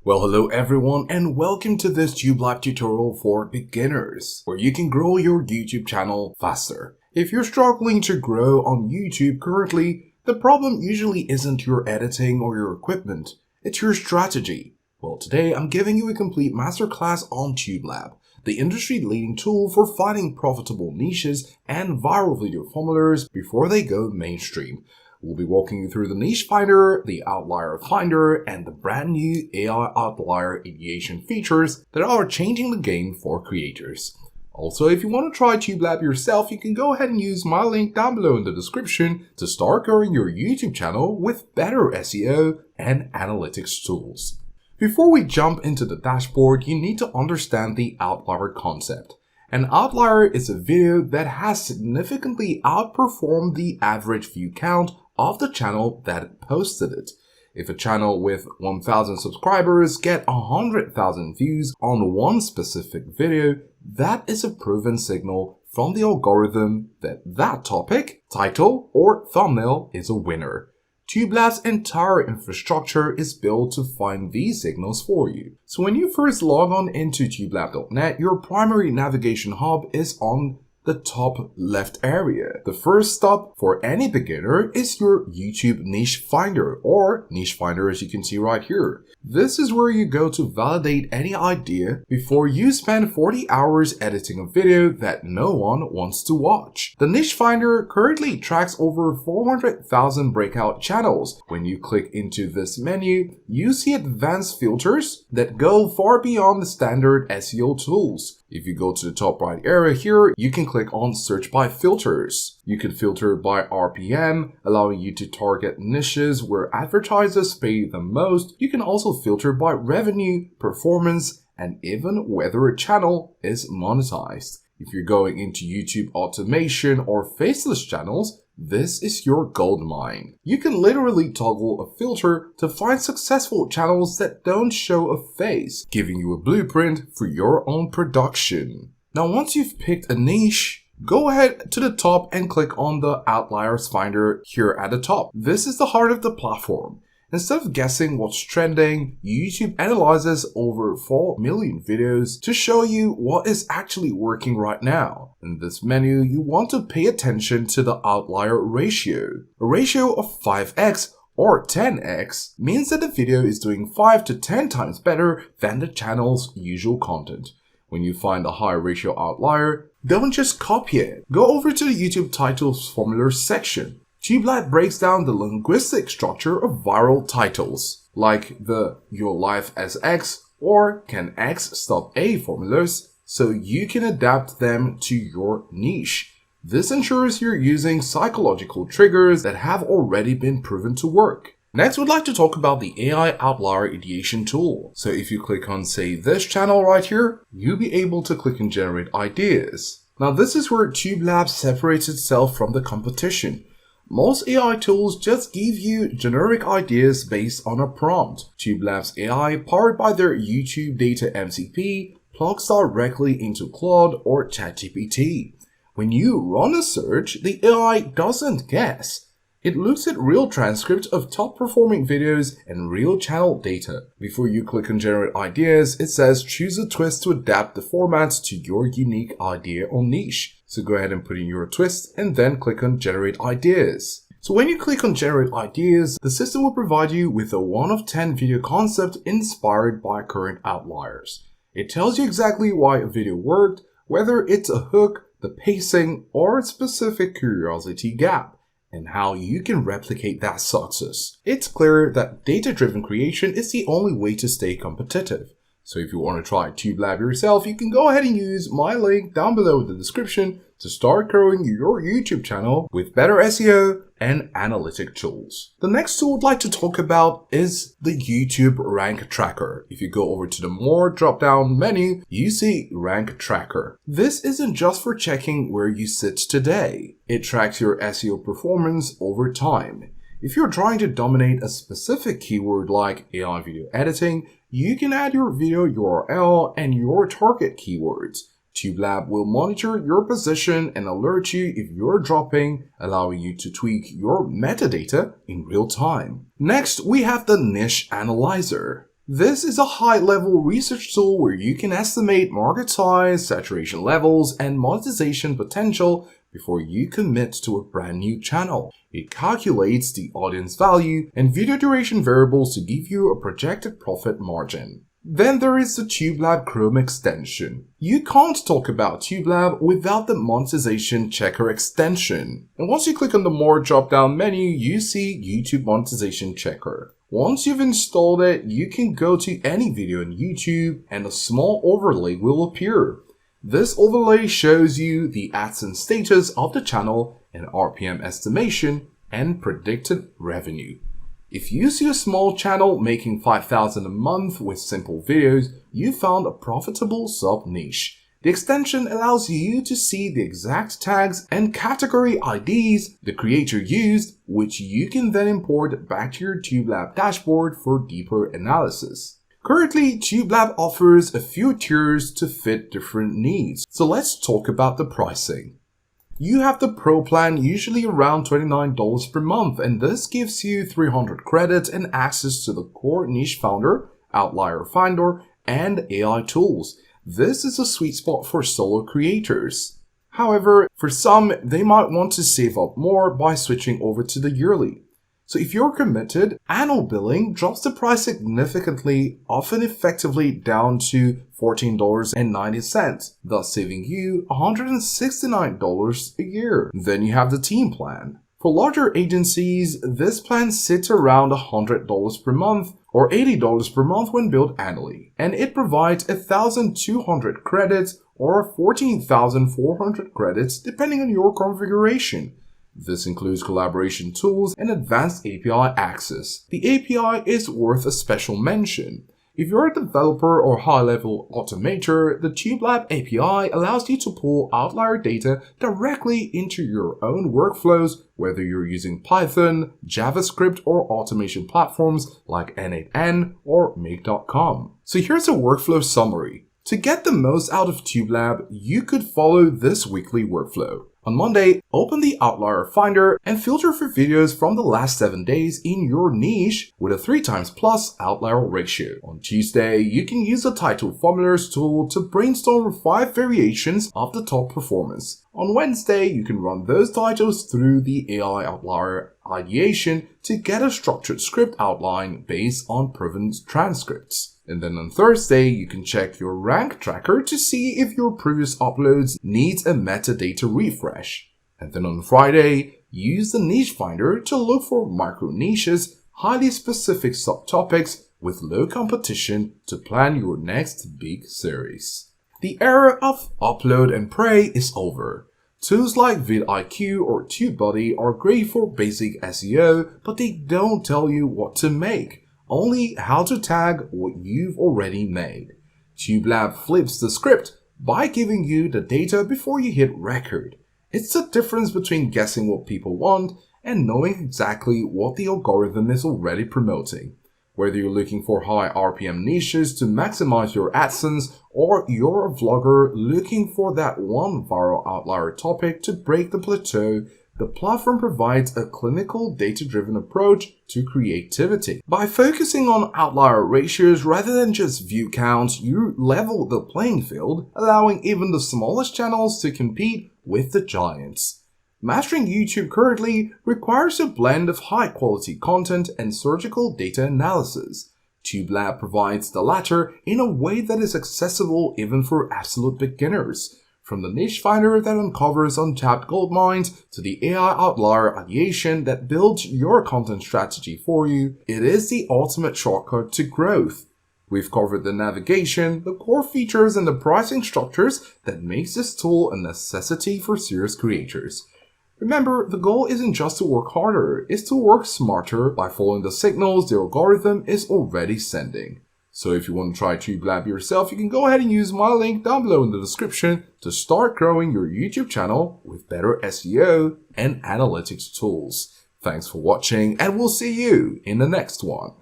Well, hello everyone and welcome to this TubeLab tutorial for beginners, where you can grow your YouTube channel faster. If you're struggling to grow on YouTube currently, the problem usually isn't your editing or your equipment, it's your strategy. Well, today I'm giving you a complete masterclass on TubeLab, the industry-leading tool for finding profitable niches and viral video formulas before they go mainstream. We'll be walking you through the niche finder, the outlier finder, and the brand new AI outlier ideation features that are changing the game for creators. Also, if you want to try TubeLab yourself, you can go ahead and use my link down below in the description to start growing your YouTube channel with better SEO and analytics tools. Before we jump into the dashboard, you need to understand the outlier concept. An outlier is a video that has significantly outperformed the average view count of the channel that posted it. If a channel with 1,000 subscribers get 100,000 views on one specific video, that is a proven signal from the algorithm that that topic, title, or thumbnail is a winner. TubeLab's entire infrastructure is built to find these signals for you. So when you first log on into TubeLab.net, your primary navigation hub is on the top left area. The first stop for any beginner is your YouTube niche finder, or niche finder as you can see right here. This is where you go to validate any idea before you spend 40 hours editing a video that no one wants to watch. The niche finder currently tracks over 400,000 breakout channels. When you click into this menu, you see advanced filters that go far beyond the standard SEO tools. If you go to the top right area here, you can click on search by filters. You can filter by RPM, allowing you to target niches where advertisers pay the most. You can also filter by revenue, performance, and even whether a channel is monetized. If you're going into YouTube automation or faceless channels, this is your goldmine. You can literally toggle a filter to find successful channels that don't show a face, giving you a blueprint for your own production. Now, once you've picked a niche, go ahead to the top and click on the Outliers Finder here at the top. This is the heart of the platform. Instead of guessing what's trending, YouTube analyzes over 4 million videos to show you what is actually working right now. In this menu, you want to pay attention to the outlier ratio. A ratio of 5x or 10x means that the video is doing 5 to 10 times better than the channel's usual content. When you find a high ratio outlier, don't just copy it. Go over to the YouTube titles formula section. TubeLab breaks down the linguistic structure of viral titles, like the Your Life as X or Can X Stop A formulas, so you can adapt them to your niche. This ensures you're using psychological triggers that have already been proven to work. Next, we'd like to talk about the AI Outlier Ideation tool. So if you click on, say, this channel right here, you'll be able to click and generate ideas. Now, this is where TubeLab separates itself from the competition. Most AI tools just give you generic ideas based on a prompt. TubeLab's AI, powered by their YouTube Data MCP, plugs directly into Claude or ChatGPT. When you run a search, the AI doesn't guess. It looks at real transcripts of top-performing videos and real channel data. Before you click on Generate Ideas, it says choose a twist to adapt the formats to your unique idea or niche. So go ahead and put in your twist and then click on Generate Ideas. So when you click on Generate Ideas, the system will provide you with a 1 of 10 video concept inspired by current outliers. It tells you exactly why a video worked, whether it's a hook, the pacing, or a specific curiosity gap, and how you can replicate that success. It's clear that data-driven creation is the only way to stay competitive. So if you want to try TubeLab yourself, you can go ahead and use my link down below in the description to start growing your YouTube channel with better SEO and analytic tools. The next tool I'd like to talk about is the YouTube Rank Tracker. If you go over to the More drop-down menu, you see Rank Tracker. This isn't just for checking where you sit today. It tracks your SEO performance over time. If you're trying to dominate a specific keyword like AI video editing, you can add your video URL and your target keywords. TubeLab will monitor your position and alert you if you're dropping, allowing you to tweak your metadata in real time. Next, we have the Niche Analyzer. This is a high-level research tool where you can estimate market size, saturation levels, and monetization potential before you commit to a brand new channel. It calculates the audience value and video duration variables to give you a projected profit margin. Then there is the TubeLab Chrome extension. You can't talk about TubeLab without the monetization checker extension. And once you click on the More drop-down menu, you see YouTube monetization checker. Once you've installed it, you can go to any video on YouTube and a small overlay will appear. This overlay shows you the AdSense status of the channel and RPM estimation and predicted revenue. If you see a small channel making $5,000 a month with simple videos, you found a profitable sub-niche. The extension allows you to see the exact tags and category IDs the creator used, which you can then import back to your TubeLab dashboard for deeper analysis. Currently, TubeLab offers a few tiers to fit different needs. So let's talk about the pricing. You have the Pro plan, usually around $29 per month, and this gives you 300 credits and access to the core niche finder, outlier finder, and AI tools. This is a sweet spot for solo creators. However, for some, they might want to save up more by switching over to the yearly. So if you're committed, annual billing drops the price significantly, often effectively down to $14.90, thus saving you $169 a year. Then you have the team plan. For larger agencies, this plan sits around $100 per month or $80 per month when billed annually, and it provides 1,200 credits or 14,400 credits depending on your configuration. This includes collaboration tools and advanced API access. The API is worth a special mention. If you're a developer or high-level automator, the TubeLab API allows you to pull outlier data directly into your own workflows, whether you're using Python, JavaScript, or automation platforms like N8N or Make.com. So here's a workflow summary. To get the most out of TubeLab, you could follow this weekly workflow. On Monday, open the Outlier Finder and filter for videos from the last 7 days in your niche with a 3x+ outlier ratio. On Tuesday, you can use the Title Formulas tool to brainstorm 5 variations of the top performance. On Wednesday, you can run those titles through the AI outlier ideation to get a structured script outline based on proven transcripts. And then on Thursday, you can check your rank tracker to see if your previous uploads needs a metadata refresh. And then on Friday, use the niche finder to look for micro niches, highly specific subtopics with low competition to plan your next big series. The era of upload and pray is over. Tools like vidIQ or TubeBuddy are great for basic SEO, but they don't tell you what to make. Only how to tag what you've already made. TubeLab flips the script by giving you the data before you hit record. It's the difference between guessing what people want and knowing exactly what the algorithm is already promoting. Whether you're looking for high RPM niches to maximize your AdSense or you're a vlogger looking for that one viral outlier topic to break the plateau, the platform provides a clinical, data-driven approach to creativity. By focusing on outlier ratios rather than just view counts, you level the playing field, allowing even the smallest channels to compete with the giants. Mastering YouTube currently requires a blend of high-quality content and surgical data analysis. TubeLab provides the latter in a way that is accessible even for absolute beginners. From the niche finder that uncovers untapped gold mines to the AI outlier ideation that builds your content strategy for you, it is the ultimate shortcut to growth. We've covered the navigation, the core features, and the pricing structures that makes this tool a necessity for serious creators. Remember, the goal isn't just to work harder, it's to work smarter by following the signals the algorithm is already sending. So if you want to try TubeLab yourself, you can go ahead and use my link down below in the description to start growing your YouTube channel with better SEO and analytics tools. Thanks for watching, and we'll see you in the next one.